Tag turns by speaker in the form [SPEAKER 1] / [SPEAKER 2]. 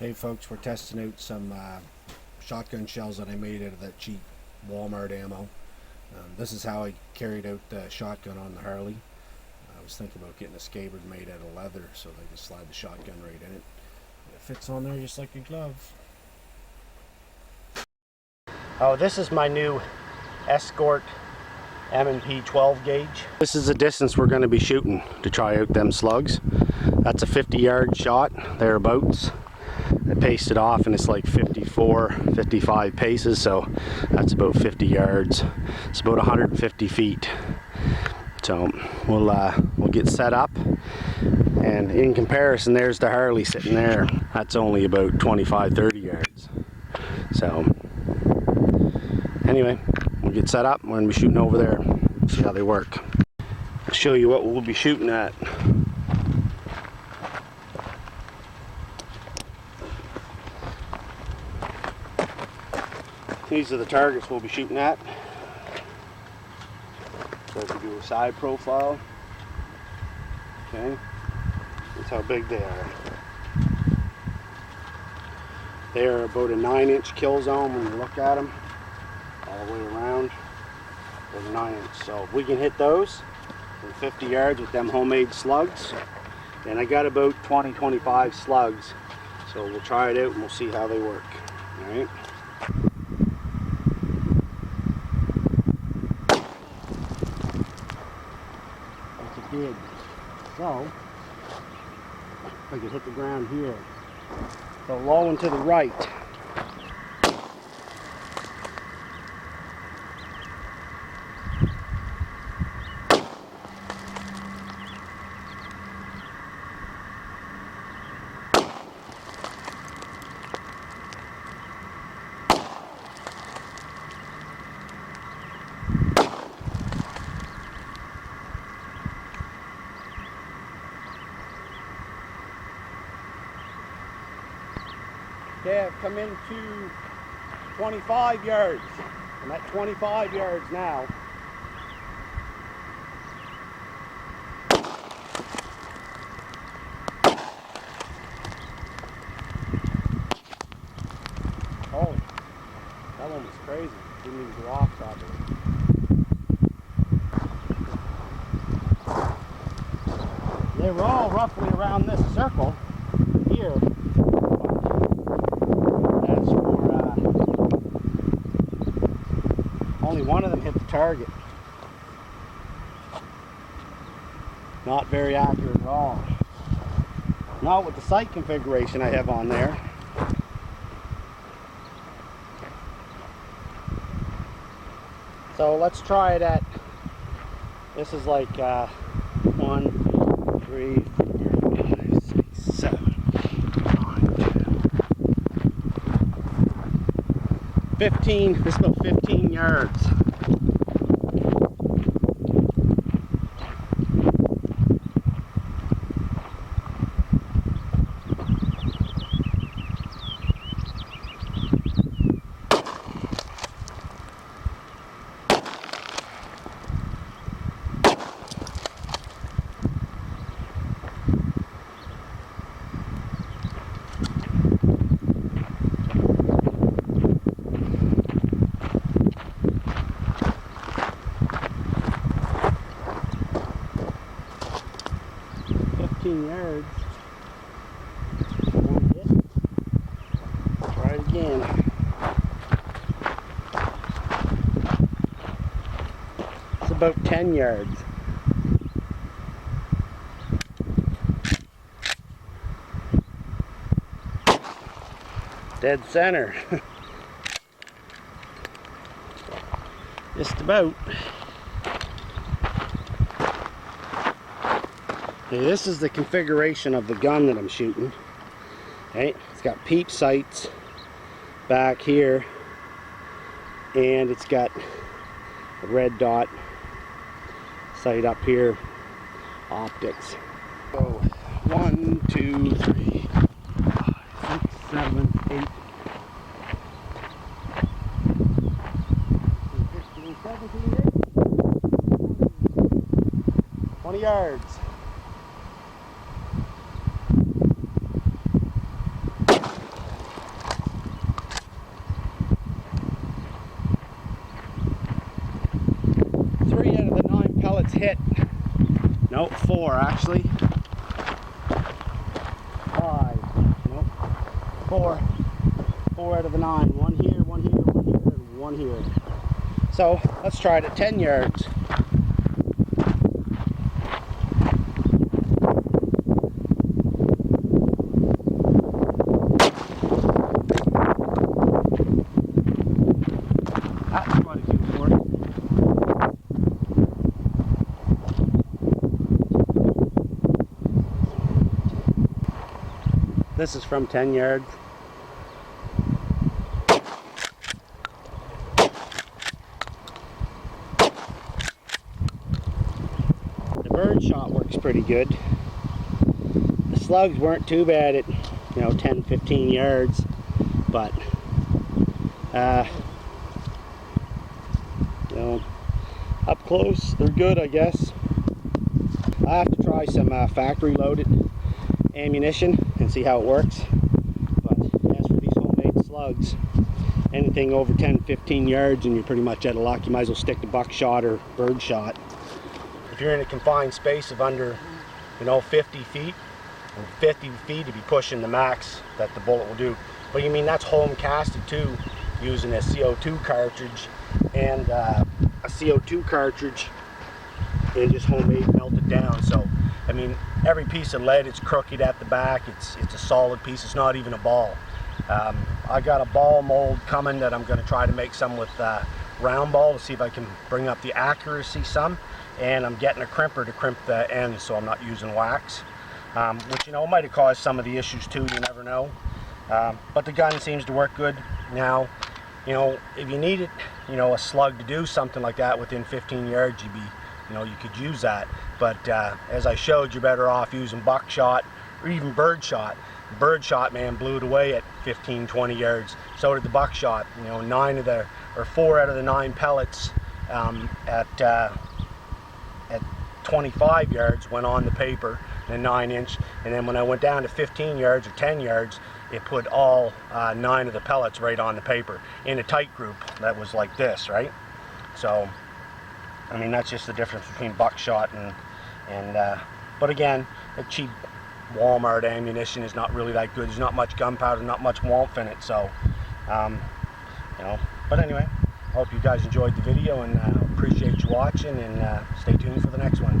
[SPEAKER 1] Hey folks, we're testing out some shotgun shells that I made out of that cheap Walmart ammo. This is how I carried out the shotgun on the Harley. I was thinking about getting a scabbard made out of leather so I could slide the shotgun right in it. It fits on there just like a glove. Oh, this is my new ESCORT M&P 12 gauge. This is the distance we're going to be shooting to try out them slugs. That's a 50-yard shot, thereabouts. I paced it off and it's like 55 paces, so that's about 50 yards. It's about 150 feet. So we'll get set up, and in comparison, there's the Harley sitting there. That's only about 25-30 yards. So anyway, we'll get set up. We're gonna be shooting over there. See how they work. I'll show you what we'll be shooting at. These are the targets we'll be shooting at. So if we do a side profile, okay, that's how big they are. They are about a 9-inch kill zone when you look at them, all the way around. They're 9-inch. So if we can hit those from 50 yards with them homemade slugs, and I got about 20-25 slugs. So we'll try it out and we'll see how they work. All right. Did. So, if I could hit the ground here. So low and to the right. Okay, I've come into 25 yards. I'm at 25 yards now. Oh, that one was crazy. Didn't even go off properly. They were all roughly around this circle here. Only one of them hit the target. Not very accurate at all. Not with the sight configuration I have on there. So let's try it at, this is like 1, 2, 3, 4, 5, 6, 7, 9, 10. 15, this is about 15 yards. Yards. Try it again. It's about 10 yards. Dead center. Just about. Okay, this is the configuration of the gun that I'm shooting. Okay, it's got peep sights back here, and it's got a red dot sight up here. Optics. So 1, 2, 3, 5, 6, 7, 8, 15, 17, 18, 20 yards. hit. No, 4 actually. 5. Nope. 4. 4 out of the 9. 1 here, 1 here, 1 here, and 1 here. So let's try it at 10 yards. That's quite a few for it. This is from 10 yards. The bird shot works pretty good. The slugs weren't too bad at 10, 15 yards, but up close they're good, I guess. I have to try some factory loaded ammunition and see how it works. But as for these homemade slugs, anything over 10-15 yards and you're pretty much out of luck. You might as well stick to buckshot or bird shot. If you're in a confined space of under 50 feet, and 50 feet to be pushing the max that the bullet will do. But you mean that's home casted too, using a CO2 cartridge and a CO2 cartridge and just homemade melted down. So I mean, every piece of lead, it's crooked at the back. It's a solid piece. It's not even a ball. I got a ball mold coming that I'm going to try to make some with round ball to see if I can bring up the accuracy some. And I'm getting a crimper to crimp the ends, so I'm not using wax, which might have caused some of the issues too. You never know. But the gun seems to work good now. If you needed a slug to do something like that within 15 yards, you could use that. But as I showed, you're better off using buckshot or even bird shot. Bird shot, man, blew it away at 15-20 yards. So did the buckshot. 4 out of the 9 pellets at 25 yards went on the paper in a 9-inch, and then when I went down to 15 yards or 10 yards, it put all 9 of the pellets right on the paper in a tight group that was like this, right? So I mean, that's just the difference between buckshot and but again, the cheap Walmart ammunition is not really that good. There's not much gunpowder, not much warmth in it. So, but anyway, I hope you guys enjoyed the video and appreciate you watching, and stay tuned for the next one.